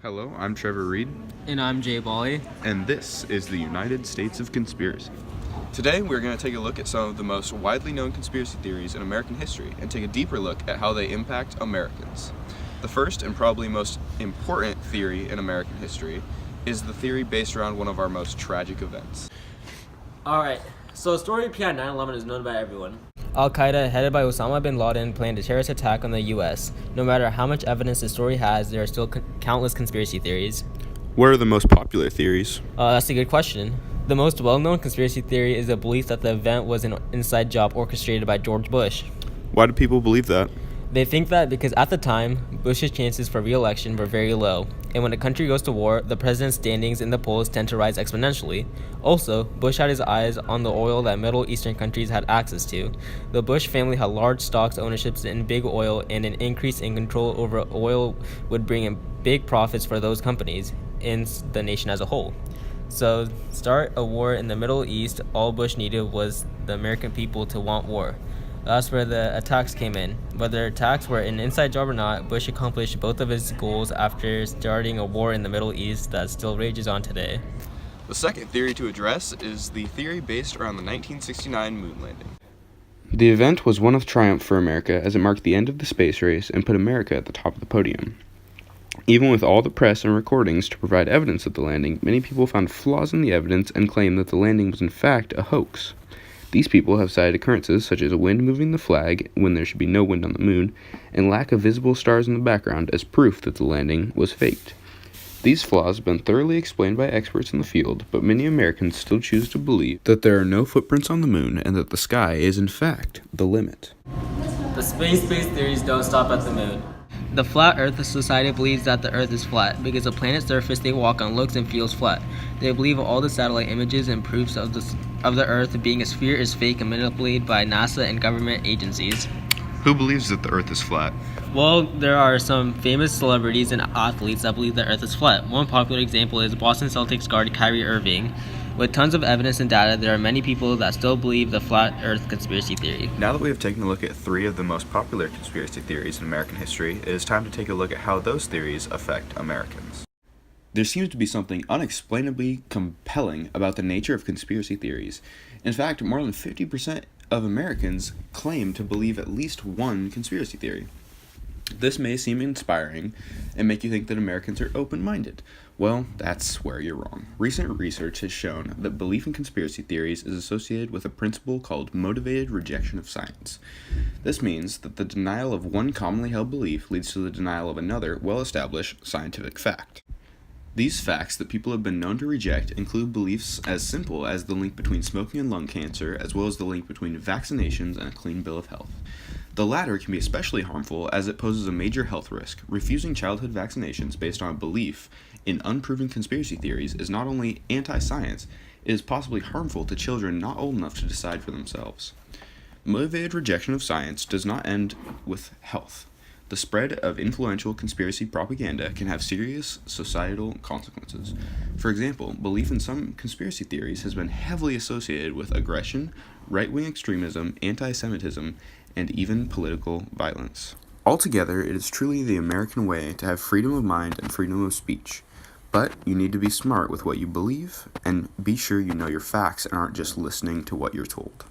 Hello, I'm Trevor Reed, And I'm Bali. and this is the United States of Conspiracy. Today, we're going to take a look at some of the most widely known conspiracy theories in American history and take a deeper look at how they impact Americans. The first and probably most important theory in American history is the theory based around one of our most tragic events. Alright, so the story behind 9/11 is known by everyone. Al-Qaeda, headed by Osama bin Laden, planned a terrorist attack on the U.S. No matter how much evidence the story has, there are still countless conspiracy theories. What are the most popular theories? That's a good question. The most well-known conspiracy theory is the belief that the event was an inside job orchestrated by George Bush. Why do people believe that? They think that because at the time, Bush's chances for re-election were very low, and when a country goes to war, the president's standings in the polls tend to rise exponentially. Also, Bush had his eyes on the oil that Middle Eastern countries had access to. The Bush family had large stocks ownerships in big oil, and an increase in control over oil would bring in big profits for those companies and the nation as a whole. So, start a war in the Middle East, all Bush needed was the American people to want war. That's where the attacks came in. Whether attacks were an inside job or not, Bush accomplished both of his goals after starting a war in the Middle East that still rages on today. The second theory to address is the theory based around the 1969 moon landing. The event was one of triumph for America as it marked the end of the space race and put America at the top of the podium. Even with all the press and recordings to provide evidence of the landing, many people found flaws in the evidence and claimed that the landing was in fact a hoax. These people have cited occurrences such as wind moving the flag when there should be no wind on the moon, and lack of visible stars in the background as proof that the landing was faked. These flaws have been thoroughly explained by experts in the field, but many Americans still choose to believe that there are no footprints on the moon and that the sky is in fact the limit. The space-based theories don't stop at the moon. The Flat Earth Society believes that the Earth is flat because the planet's surface they walk on looks and feels flat. They believe all the satellite images and proofs of the Earth being a sphere is fake and manipulated by NASA and government agencies. Who believes that the Earth is flat? Well, there are some famous celebrities and athletes that believe the Earth is flat. One popular example is Boston Celtics guard Kyrie Irving. With tons of evidence and data, there are many people that still believe the flat Earth conspiracy theory. Now that we have taken a look at three of the most popular conspiracy theories in American history, it is time to take a look at how those theories affect Americans. There seems to be something unexplainably compelling about the nature of conspiracy theories. In fact, more than 50% of Americans claim to believe at least one conspiracy theory. This may seem inspiring and make you think that Americans are open-minded. Well, that's where you're wrong. Recent research has shown that belief in conspiracy theories is associated with a principle called motivated rejection of science. This means that the denial of one commonly held belief leads to the denial of another well-established scientific fact. These facts that people have been known to reject include beliefs as simple as the link between smoking and lung cancer, as well as the link between vaccinations and a clean bill of health. The latter can be especially harmful as it poses a major health risk. Refusing childhood vaccinations based on a belief in unproven conspiracy theories is not only anti-science, it is possibly harmful to children not old enough to decide for themselves. Motivated rejection of science does not end with health. The spread of influential conspiracy propaganda can have serious societal consequences. For example, belief in some conspiracy theories has been heavily associated with aggression, right-wing extremism, anti-Semitism, and even political violence. Altogether, it is truly the American way to have freedom of mind and freedom of speech. But you need to be smart with what you believe, and be sure you know your facts and aren't just listening to what you're told.